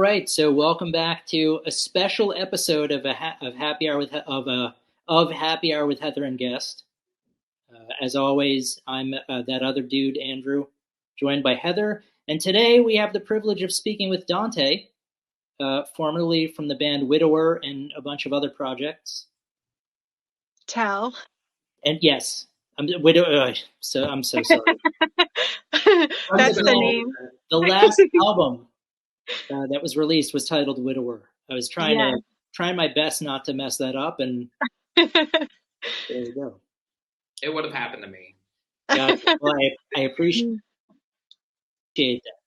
right, so welcome back to a special episode of Happy Hour with Happy Hour with Heather and Guest. As always, I'm that other dude, Andrew, joined by Heather, and today we have the privilege of speaking with Dante, formerly from the band Widower and a bunch of other projects. TEL. And yes, I'm Widow. I'm so sorry. That's the name. The last album that was released was titled Widower. I was Yeah. trying my best not to mess that up, and there you go. It would have happened to me. Gotcha. Well, I appreciate that.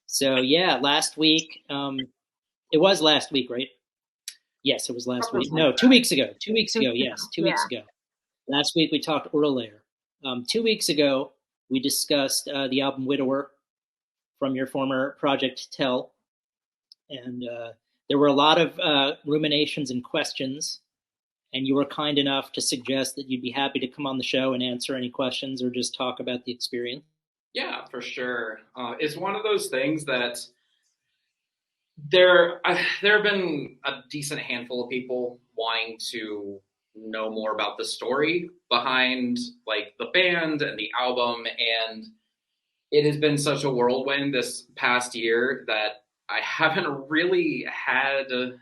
So yeah, last week, it was last week, right? Yes, it was last week. No, 2 weeks ago. 2 weeks ago, yes, 2 weeks ago. Last week we talked Oral Layer. 2 weeks ago we discussed the album Widower from your former project TEL, and there were a lot of ruminations and questions, and you were kind enough to suggest that you'd be happy to come on the show and answer any questions or just talk about the experience. Yeah, for sure. It's one of those things that there have been a decent handful of people wanting to know more about the story behind like the band and the album, and it has been such a whirlwind this past year that I haven't really had the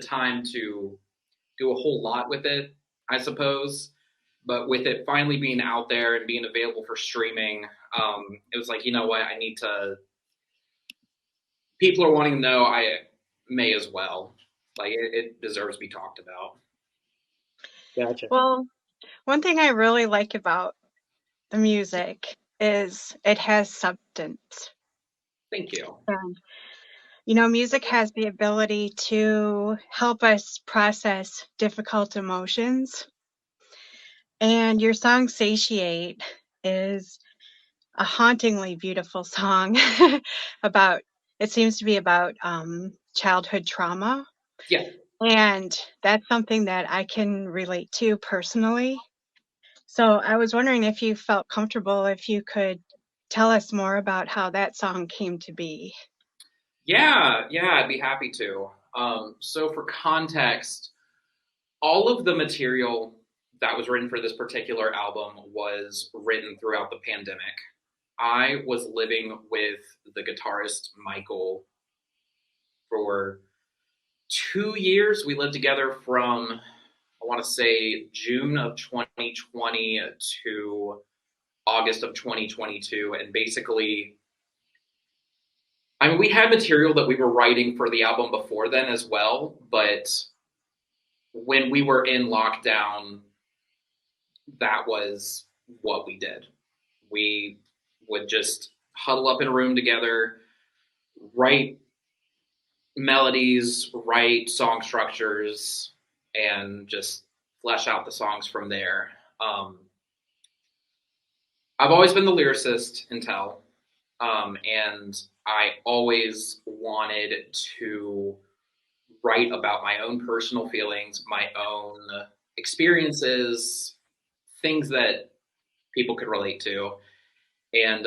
time to do a whole lot with it, I suppose. But with it finally being out there and being available for streaming, it was like, you know what, I need to. People are wanting to know, I may as well. Like, it deserves to be talked about. Gotcha. Well, one thing I really like about the music is it has substance. Thank you. And, music has the ability to help us process difficult emotions. And your song Satiate is a hauntingly beautiful song it seems to be about childhood trauma. Yeah. And that's something that I can relate to personally. So I was wondering if you felt comfortable, if you could tell us more about how that song came to be. Yeah, I'd be happy to. So for context, all of the material that was written for this particular album was written throughout the pandemic. I was living with the guitarist Michael for 2 years. We lived together from, I want to say, June of 2020 to August of 2022. And basically, I mean, we had material that we were writing for the album before then as well, but when we were in lockdown, that was what we did. We would just huddle up in a room together, write melodies, write song structures, and just flesh out the songs from there. I've always been the lyricist in TEL, and I always wanted to write about my own personal feelings, my own experiences, things that people could relate to. And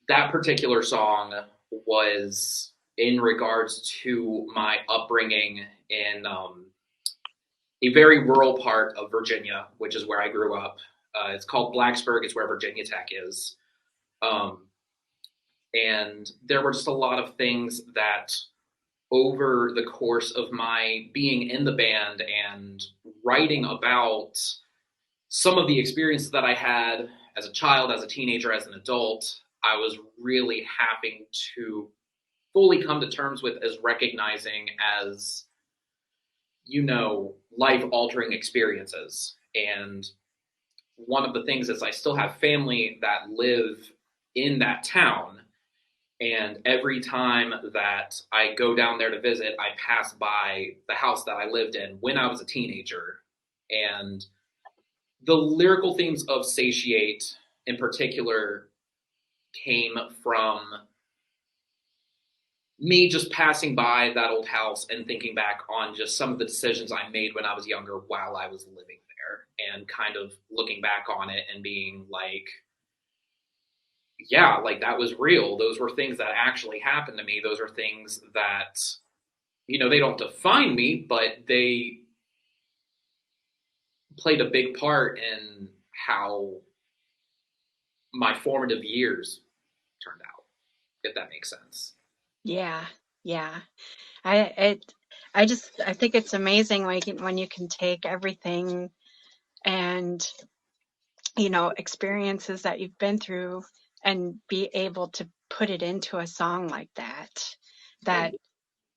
that particular song was in regards to my upbringing in a very rural part of Virginia, which is where I grew up. It's called Blacksburg. It's where Virginia Tech is. And there were just a lot of things that over the course of my being in the band and writing about some of the experiences that I had as a child, as a teenager, as an adult, I was really having to fully come to terms with as recognizing as, life-altering experiences. And one of the things is I still have family that live in that town. And every time that I go down there to visit, I pass by the house that I lived in when I was a teenager. And the lyrical themes of Satiate in particular came from me just passing by that old house and thinking back on just some of the decisions I made when I was younger while I was living there, and kind of looking back on it and being like, yeah, like that was real. Those were things that actually happened to me. Those are things that, they don't define me, but they played a big part in how my formative years turned out, if that makes sense. Yeah, yeah. I it I think it's amazing when you can take everything and experiences that you've been through and be able to put it into a song like that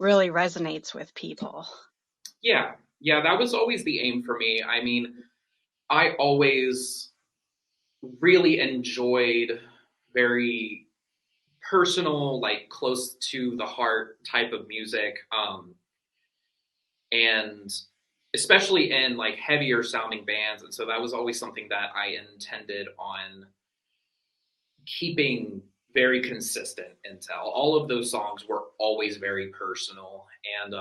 really resonates with people. Yeah, yeah, that was always the aim for me. I mean, I always really enjoyed very personal, like close to the heart type of music. And especially in like heavier sounding bands. And so that was always something that I intended on keeping very consistent in TEL. All of those songs were always very personal. And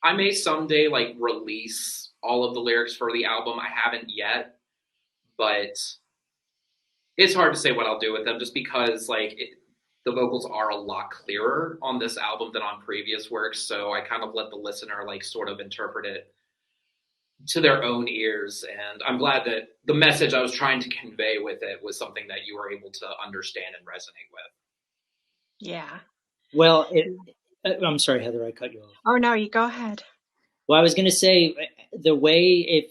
I may someday like release all of the lyrics for the album. I haven't yet, but it's hard to say what I'll do with them just because the vocals are a lot clearer on this album than on previous works. So I kind of let the listener like sort of interpret it to their own ears. And I'm glad that the message I was trying to convey with it was something that you were able to understand and resonate with. Yeah. Well, I'm sorry, Heather, I cut you off. Oh no, you go ahead. Well, I was going to say the way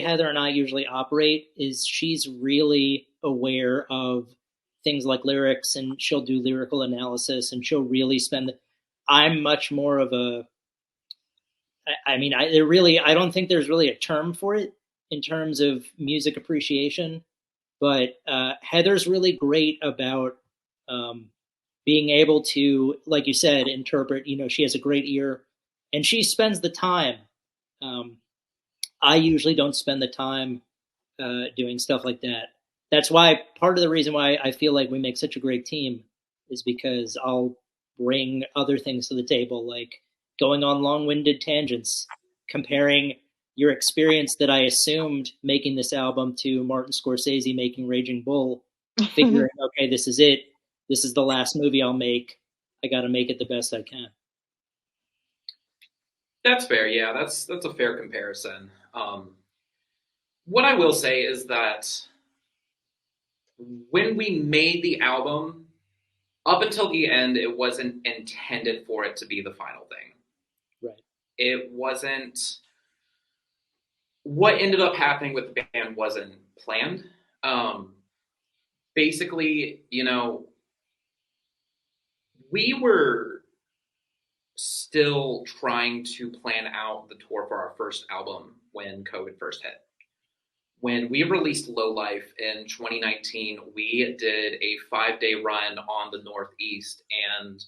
Heather and I usually operate is she's really aware of things like lyrics, and she'll do lyrical analysis, and she'll really spend. I'm much more of a. I mean, I don't think there's really a term for it in terms of music appreciation, but Heather's really great about um, being able to, like you said, interpret. She has a great ear, and she spends the time. Um, I usually don't spend the time doing stuff like that. That's why part of the reason why I feel like we make such a great team is because I'll bring other things to the table, like going on long-winded tangents, comparing your experience that I assumed making this album to Martin Scorsese making Raging Bull, figuring, okay, this is it. This is the last movie I'll make. I got to make it the best I can. That's fair. Yeah, that's a fair comparison. What I will say is that when we made the album, up until the end, it wasn't intended for it to be the final thing. Right. It wasn't. What ended up happening with the band wasn't planned. Basically, we were still trying to plan out the tour for our first album when COVID first hit. When we released Low Life in 2019, we did a 5-day run on the Northeast, and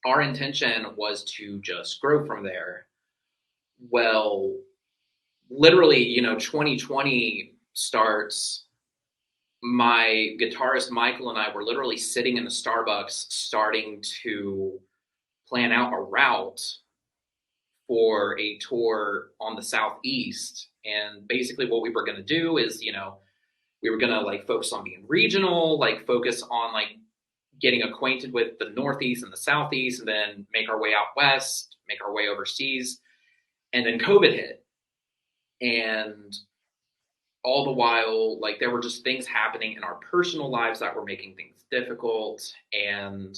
our intention was to just grow from there. Well, literally, 2020 starts. My guitarist Michael and I were literally sitting in the Starbucks starting to plan out a route for a tour on the Southeast. And basically what we were going to do is, we were going to like focus on being regional, like focus on like getting acquainted with the Northeast and the Southeast, and then make our way out West, make our way overseas. And then COVID hit. And all the while, like there were just things happening in our personal lives that were making things difficult, and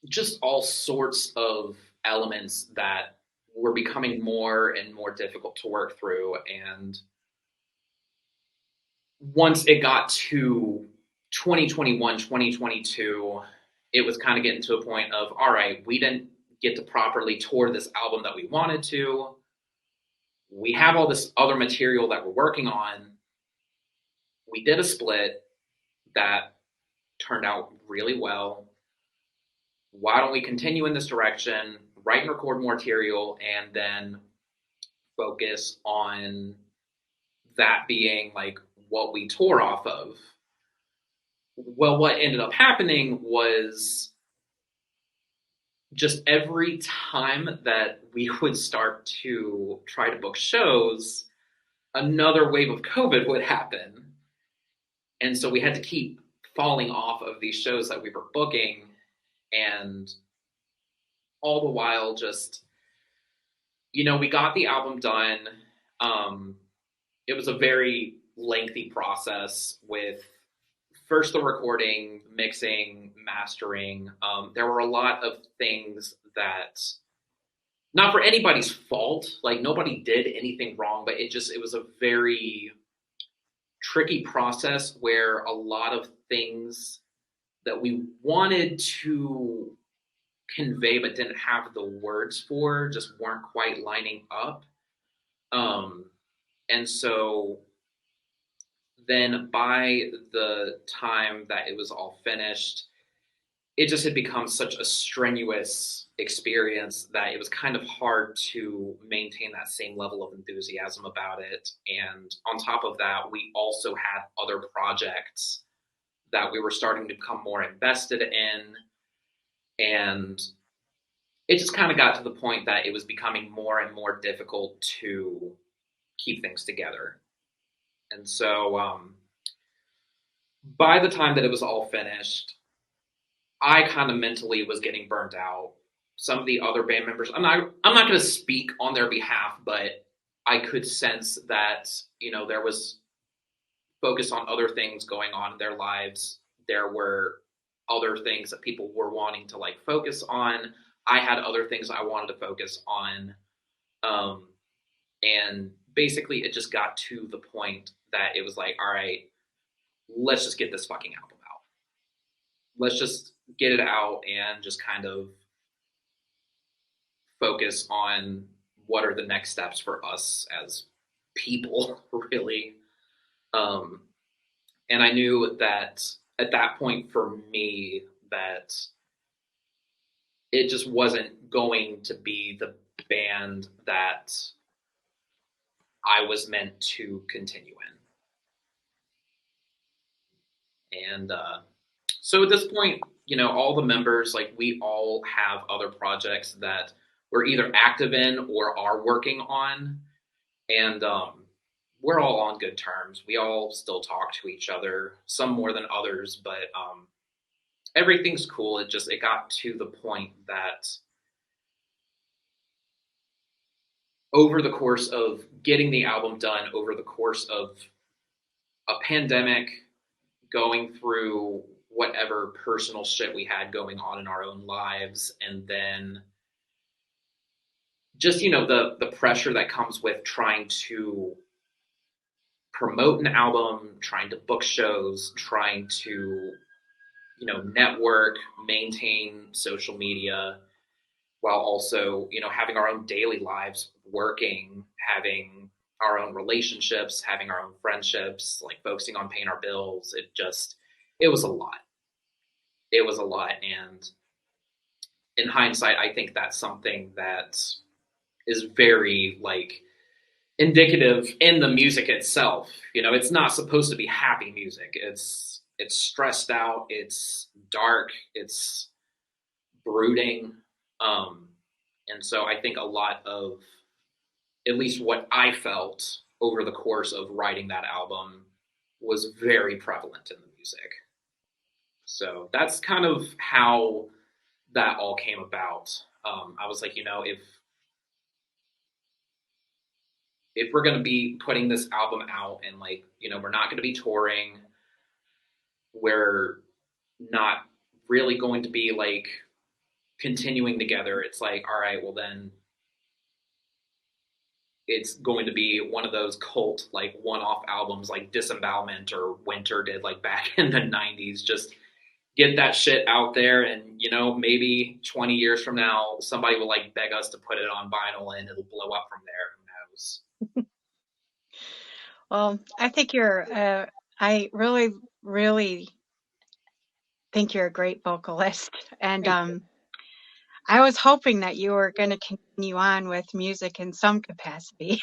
just all sorts of elements that were becoming more and more difficult to work through. And once it got to 2021, 2022, it was kind of getting to a point of, all right, we didn't get to properly tour this album that we wanted to. We have all this other material that we're working on. We did a split that turned out really well. Why don't we continue in this direction, write and record more material, and then focus on that being like what we tore off of? Well, what ended up happening was just every time that we would start to try to book shows, another wave of COVID would happen. And so we had to keep falling off of these shows that we were booking, and all the while just, we got the album done. It was a very lengthy process with first the recording, mixing, mastering. There were a lot of things that, not for anybody's fault, like nobody did anything wrong, but it was a very tricky process where a lot of things that we wanted to convey but didn't have the words for just weren't quite lining up. And so then by the time that it was all finished, it just had become such a strenuous experience that it was kind of hard to maintain that same level of enthusiasm about it. And on top of that, we also had other projects that we were starting to become more invested in. And it just kind of got to the point that it was becoming more and more difficult to keep things together. And so by the time that it was all finished, I kind of mentally was getting burnt out. Some of the other band members, I'm not going to speak on their behalf, but I could sense that, there was focus on other things going on in their lives. There were other things that people were wanting to like focus on. I had other things I wanted to focus on. And basically it just got to the point that it was like, all right, let's just get this fucking album out. Let's just get it out and just kind of focus on what are the next steps for us as people, really. And I knew that at that point for me that it just wasn't going to be the band that I was meant to continue in. And so at this point, all the members, like we all have other projects that we're either active in or are working on. And we're all on good terms. We all still talk to each other, some more than others, but everything's cool. It got to the point that over the course of getting the album done, over the course of a pandemic, going through whatever personal shit we had going on in our own lives, and then just, the pressure that comes with trying to promote an album, trying to book shows, trying to, network, maintain social media, while also, having our own daily lives, working, having our own relationships, having our own friendships, like focusing on paying our bills. It was a lot. It was a lot. And in hindsight, I think that's something that is very like indicative in the music itself. It's not supposed to be happy music. It's stressed out. It's dark. It's brooding. And so I think a lot of, at least what I felt over the course of writing that album, was very prevalent in the music. So that's kind of how that all came about. I was like, if we're going to be putting this album out and like, we're not going to be touring, we're not really going to be like continuing together. It's like, all right, well then it's going to be one of those cult, like one-off albums like Disembowelment or Winter did like back in the 90s. Just get that shit out there, and maybe 20 years from now somebody will like beg us to put it on vinyl and it'll blow up from there. Who knows? Well, I think I really, really think you're a great vocalist. And I was hoping that you were going to continue on with music in some capacity.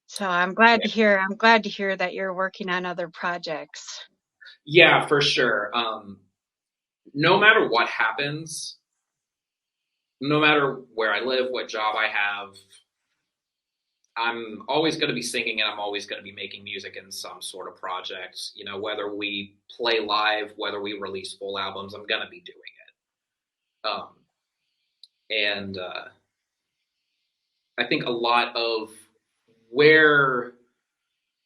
So I'm glad to hear that you're working on other projects. Yeah, for sure. No matter what happens, no matter where I live, what job I have, I'm always going to be singing and I'm always going to be making music in some sort of project. You know, whether we play live, whether we release full albums, I'm going to be doing it. And I think a lot of where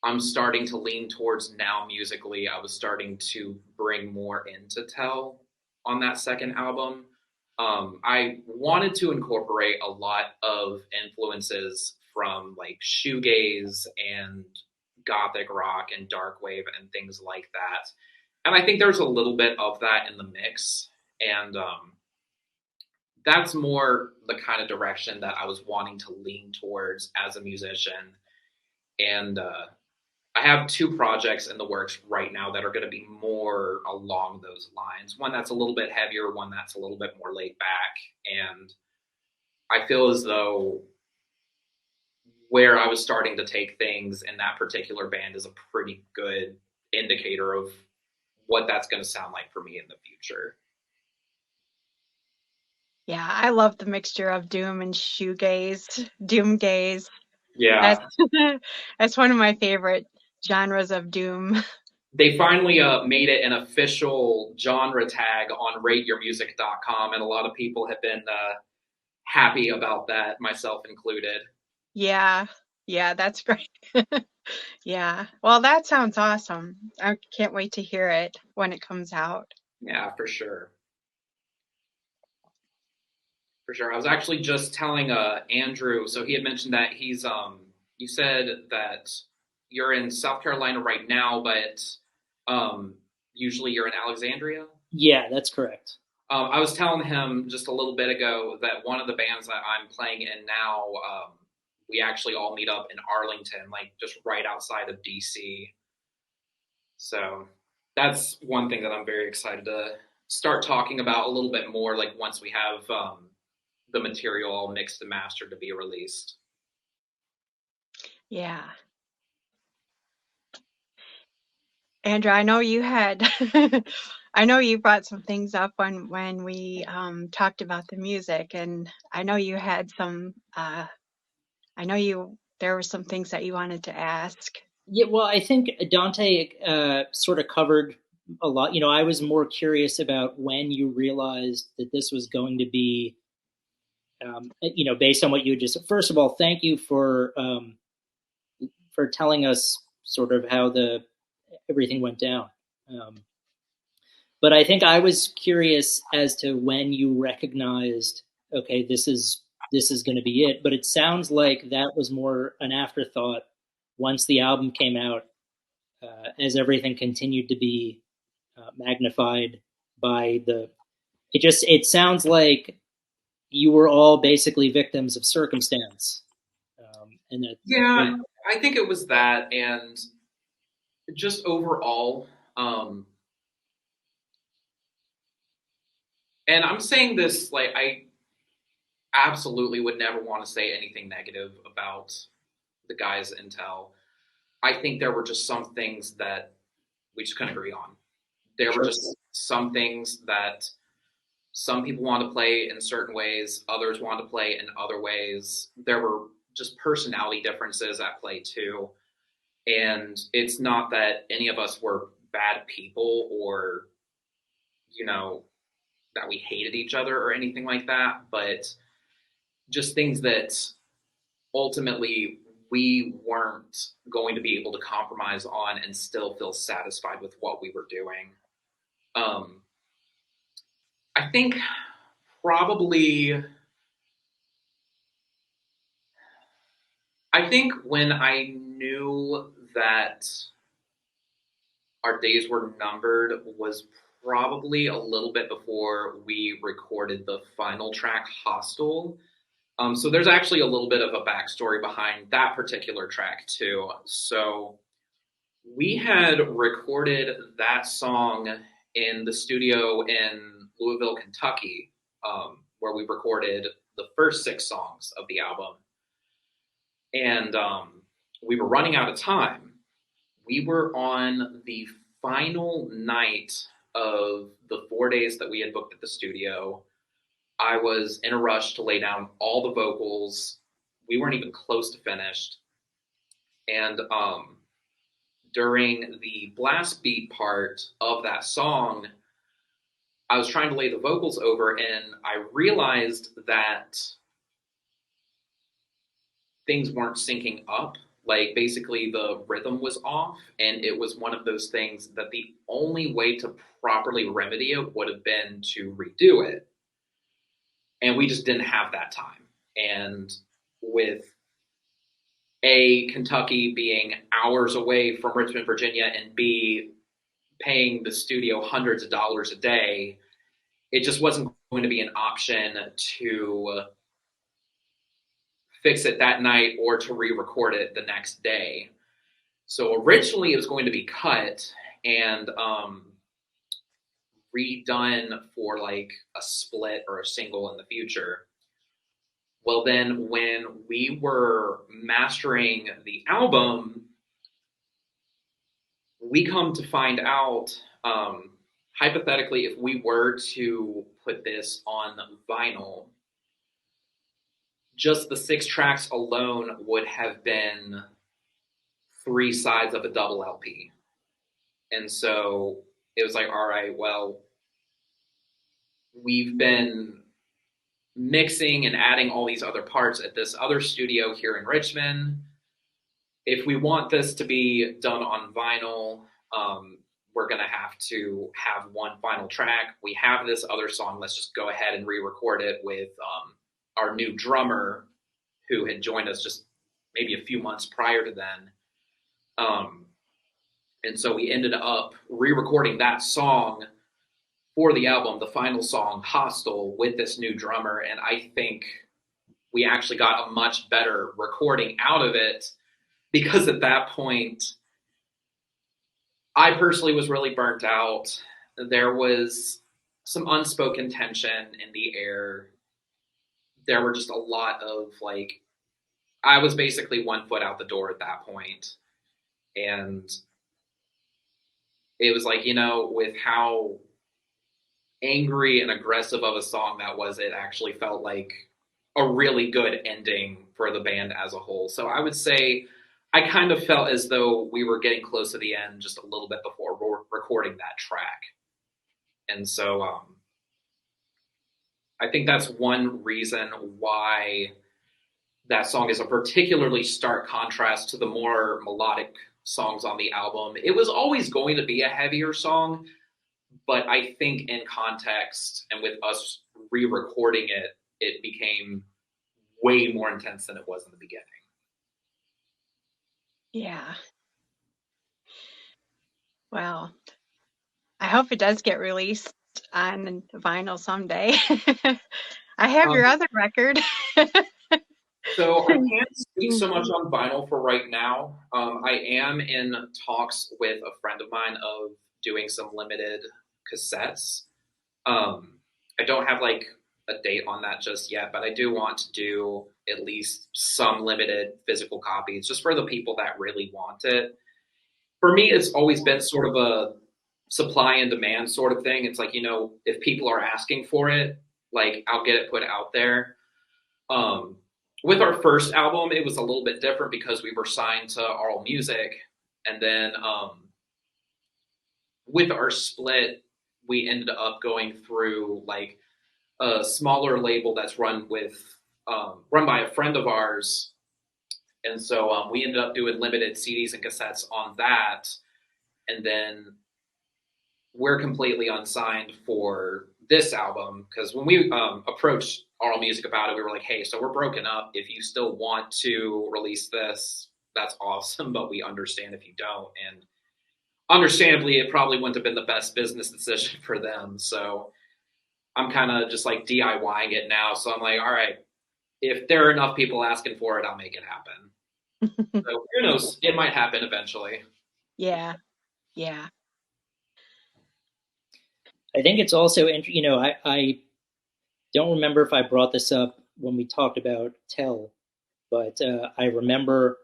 I'm starting to lean towards now musically, I was starting to bring more into TEL on that second album. I wanted to incorporate a lot of influences from like shoegaze and gothic rock and dark wave and things like that. And I think there's a little bit of that in the mix. And that's more the kind of direction that I was wanting to lean towards as a musician. And I have two projects in the works right now that are going to be more along those lines. One that's a little bit heavier, one that's a little bit more laid back. And I feel as though where I was starting to take things in that particular band is a pretty good indicator of what that's going to sound like for me in the future. Yeah, I love the mixture of doom and shoegaze, doomgaze. Yeah. That's that's one of my favorite genres of doom. They finally made it an official genre tag on rateyourmusic.com, and a lot of people have been happy about that, myself included. Yeah, that's great. Yeah, well, that sounds awesome. I can't wait to hear it when it comes out. Yeah, for sure. For sure. I was actually just telling Andrew, so he had mentioned that he's you said that you're in South Carolina right now, but usually you're in Alexandria? Yeah, that's correct. I was telling him just a little bit ago that one of the bands that I'm playing in now, we actually all meet up in Arlington, like just right outside of DC. So that's one thing that I'm very excited to start talking about a little bit more, like once we have the material all mixed and mastered to be released. Yeah. Andrew, I know you had I know you brought some things up when we talked about the music, and I know you had some there were some things that you wanted to ask. Yeah, well, I think Dante sort of covered a lot. You know, I was more curious about when you realized that this was going to be, you know, based on what you just. First of all, thank you for telling us sort of how everything went down. But I think I was curious as to when you recognized, okay, this is going to be it. But it sounds like that was more an afterthought once the album came out, as everything continued to be magnified by the. It sounds like you were all basically victims of circumstance, and that. Yeah, I think it was that, and just overall. And I'm saying this like I absolutely would never want to say anything negative about the guys in TEL. I think there were just some things that we just couldn't agree on. There were just some things that some people want to play in certain ways, others want to play in other ways. There were just personality differences at play too. And it's not that any of us were bad people or, you know, that we hated each other or anything like that, but just things that ultimately we weren't going to be able to compromise on and still feel satisfied with what we were doing. I think probably, I think when I knew that our days were numbered was probably a little bit before we recorded the final track, Hostile. So there's actually a little bit of a backstory behind that particular track too. So we had recorded that song in the studio in Louisville, Kentucky, where we recorded the first 6 songs of the album. And we were running out of time. We were on the final night of the 4 days that we had booked at the studio. I was in a rush to lay down all the vocals. We weren't even close to finished. And during the blast beat part of that song, I was trying to lay the vocals over, and I realized that things weren't syncing up. Like, basically, the rhythm was off, and it was one of those things that the only way to properly remedy it would have been to redo it. And we just didn't have that time. And with A, Kentucky being hours away from Richmond, Virginia, and B, paying the studio hundreds of dollars a day, it just wasn't going to be an option to fix it that night or to re-record it the next day. So originally it was going to be cut and redone for like a split or a single in the future. Well, then when we were mastering the album, we come to find out, hypothetically, if we were to put this on vinyl, just the 6 tracks alone would have been 3 sides of a double LP. And so it was like, all right, well, we've been mixing and adding all these other parts at this other studio here in Richmond. If we want this to be done on vinyl, we're going to have one final track. We have this other song. Let's just go ahead and re-record it with our new drummer who had joined us just maybe a few months prior to then. And so we ended up re-recording that song for the album, the final song, Hostile, with this new drummer. And I think we actually got a much better recording out of it because at that point, I personally was really burnt out. There was some unspoken tension in the air. There were just a lot of like, I was basically 1 foot out the door at that point. And it was like, with how angry and aggressive of a song that was, it actually felt like a really good ending for the band as a whole. So I would say I kind of felt as though we were getting close to the end just a little bit before recording that track. And so I think that's one reason why that song is a particularly stark contrast to the more melodic songs on the album. It was always going to be a heavier song, but I think in context and with us re-recording it, it became way more intense than it was in the beginning. Yeah. Well, I hope it does get released on vinyl someday. I have your other record. So I can't speak so much on vinyl for right now. I am in talks with a friend of mine of doing some limited cassettes. I don't have like a date on that just yet, but I do want to do at least some limited physical copies just for the people that really want it. For me, it's always been sort of a supply and demand sort of thing. It's like, if people are asking for it, like I'll get it put out there. With our first album, it was a little bit different because we were signed to Aural Music. And then with our split, we ended up going through like a smaller label that's run by a friend of ours. And so we ended up doing limited CDs and cassettes on that. And then we're completely unsigned for this album because when we approached Aural Music about it, we were like, hey, so we're broken up. If you still want to release this, that's awesome, but we understand if you don't. And understandably, it probably wouldn't have been the best business decision for them. So I'm kind of just like DIYing it now. So I'm like, all right, if there are enough people asking for it, I'll make it happen. So who knows? It might happen eventually. Yeah. Yeah. I think it's also, I don't remember if I brought this up when we talked about TEL, but I remember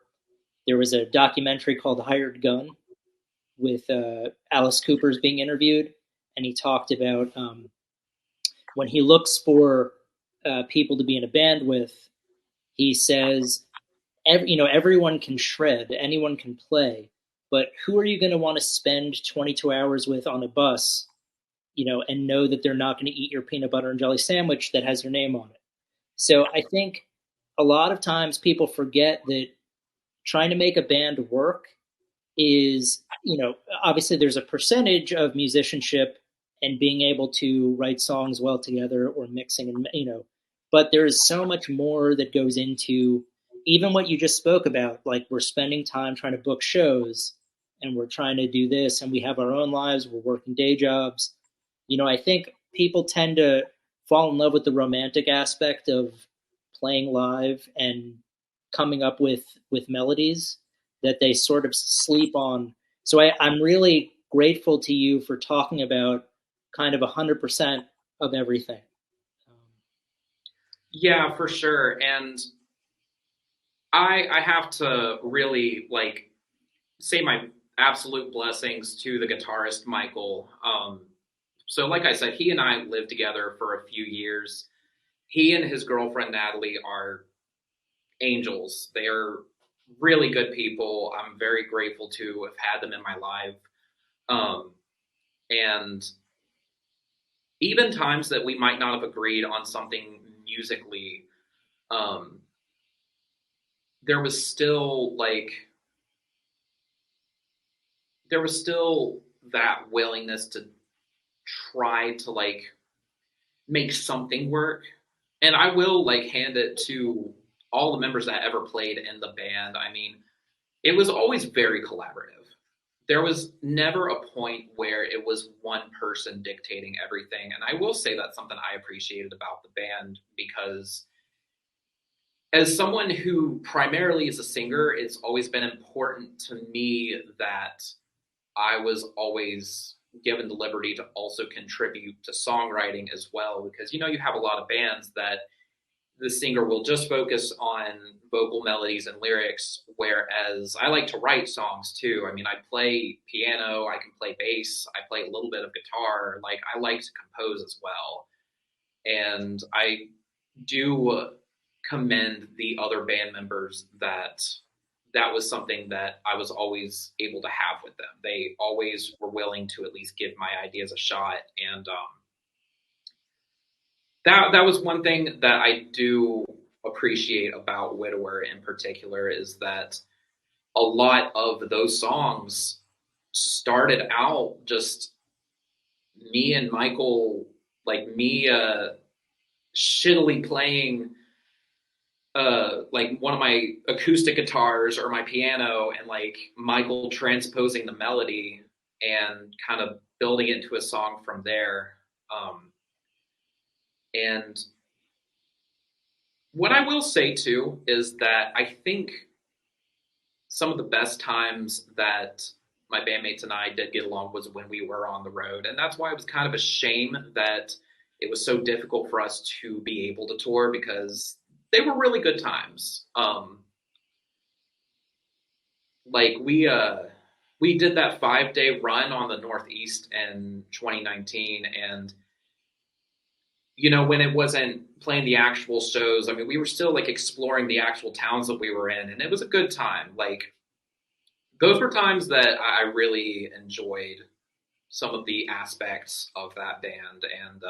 there was a documentary called Hired Gun with Alice Cooper's being interviewed, and he talked about when he looks for people to be in a band with, he says everyone can shred, anyone can play, but who are you going to want to spend 22 hours with on a bus, and know that they're not going to eat your peanut butter and jelly sandwich that has your name on it? So I think a lot of times people forget that trying to make a band work is, obviously there's a percentage of musicianship and being able to write songs well together or mixing and, but there's so much more that goes into even what you just spoke about. Like, we're spending time trying to book shows and we're trying to do this, and we have our own lives. We're working day jobs. I think people tend to fall in love with the romantic aspect of playing live and coming up with melodies that they sort of sleep on. So I'm really grateful to you for talking about kind of 100% of everything. Yeah, for sure. And I have to really say my absolute blessings to the guitarist Michael. So like I said, he and I lived together for a few years. He and his girlfriend Natalie are angels. They are really good people. I'm very grateful to have had them in my life. And even times that we might not have agreed on something musically, there was still that willingness to try to make something work. And I will hand it to all the members that ever played in the band. I mean, it was always very collaborative. There was never a point where it was one person dictating everything. And I will say that's something I appreciated about the band, because as someone who primarily is a singer, it's always been important to me that I was always given the liberty to also contribute to songwriting as well. Because, you have a lot of bands that the singer will just focus on vocal melodies and lyrics, whereas I like to write songs too. I mean, I play piano, I can play bass, I play a little bit of guitar. I like to compose as well. And I do commend the other band members that was something that I was always able to have with them. They always were willing to at least give my ideas a shot. And that was one thing that I do appreciate about Widower in particular, is that a lot of those songs started out just me and Michael, me shittily playing one of my acoustic guitars or my piano, and Michael transposing the melody and kind of building it into a song from there. And what I will say too is that I think some of the best times that my bandmates and I did get along was when we were on the road. And that's why it was kind of a shame that it was so difficult for us to be able to tour, because they were really good times. We did that 5-day run on the Northeast in 2019, and when it wasn't playing the actual shows, I mean, we were still exploring the actual towns that we were in, and it was a good time. Those were times that I really enjoyed some of the aspects of that band, and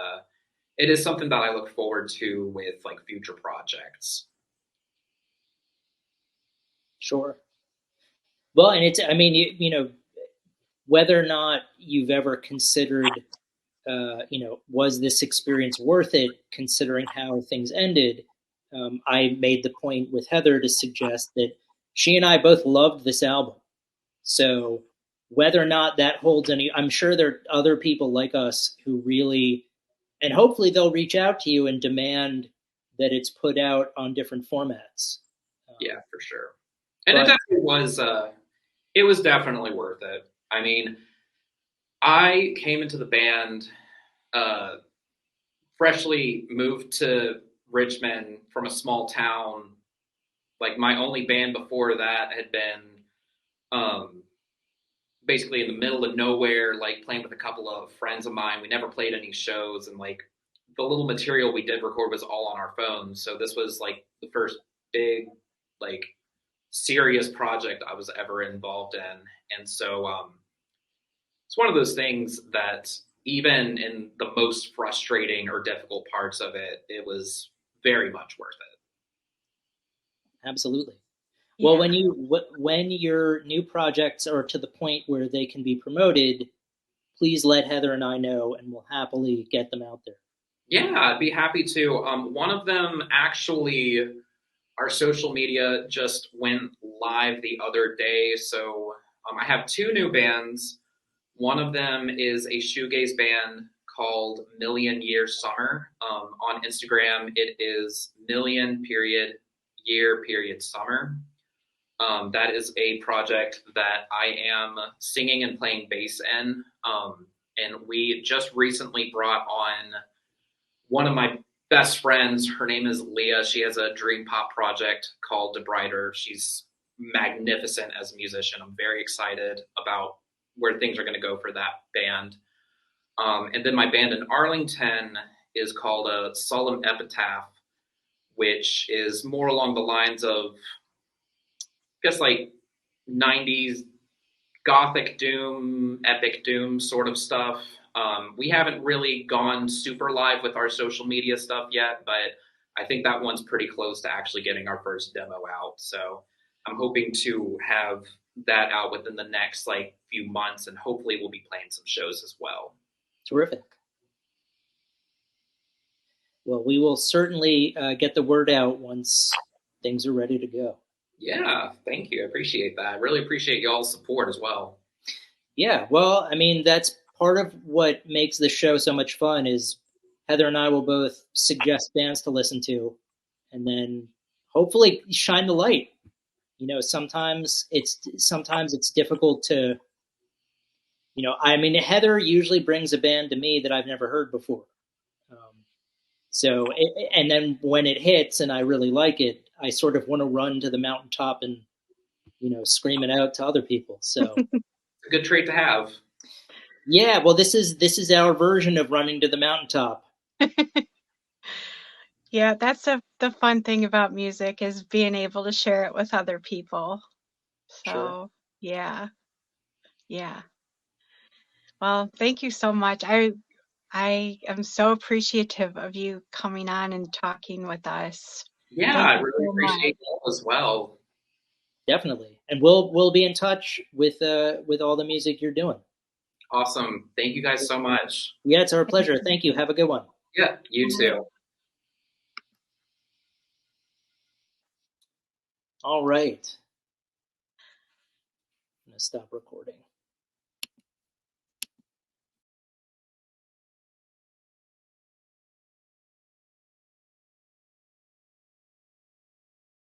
it is something that I look forward to with future projects. Sure. Well, and it's, I mean, whether or not you've ever considered, was this experience worth it considering how things ended? I made the point with Heather to suggest that she and I both loved this album. So whether or not that holds any, I'm sure there are other people like us who really, and hopefully they'll reach out to you and demand that it's put out on different formats. Yeah, for sure. And it definitely was, it was definitely worth it. I mean, I came into the band, freshly moved to Richmond from a small town. My only band before that had been basically in the middle of nowhere, playing with a couple of friends of mine. We never played any shows, and the little material we did record was all on our phones. So this was the first big serious project I was ever involved in. And so it's one of those things that even in the most frustrating or difficult parts of it, it was very much worth it. Absolutely. Yeah. Well, when your new projects are to the point where they can be promoted, please let Heather and I know, and we'll happily get them out there. Yeah, I'd be happy to. One of them actually, our social media just went live the other day. So I have two new bands. One of them is a shoegaze band called Million Year Summer. On Instagram, it is million period year period summer. That is a project that I am singing and playing bass in. And we just recently brought on one of my best friends. Her name is Leah. She has a dream pop project called DeBrider. She's magnificent as a musician. I'm very excited about where things are going to go for that band. And then my band in Arlington is called a Solemn Epitaph, which is more along the lines of, I guess, like 90s gothic doom, epic doom sort of stuff. We haven't really gone super live with our social media stuff yet, but I think that one's pretty close to actually getting our first demo out. So I'm hoping to have that out within the next like few months, and hopefully we'll be playing some shows as well. Terrific. Well, we will certainly get the word out once things are ready to go. Yeah, thank you. I appreciate that. I really appreciate y'all's support as well. Yeah, well, I mean, that's part of what makes the show so much fun is Heather and I will both suggest bands to listen to and then hopefully shine the light. You know, sometimes it's difficult to, you know, I mean, Heather usually brings a band to me that I've never heard before. And then when it hits and I really like it, I sort of want to run to the mountaintop and, you know, scream it out to other people. So It's a good trait to have. yeah, well, this is our version of running to the mountaintop. Yeah, that's the fun thing about music is being able to share it with other people. So, Sure. yeah. Well, thank you so much. I am so appreciative of you coming on and talking with us. Yeah, Thank I you really so appreciate much. that as well. Definitely. And we'll be in touch with all the music you're doing. Awesome. Thank you guys so much. Yeah, it's our pleasure. Thank you. Have a good one. Yeah, you too. All right. I'm going to stop recording.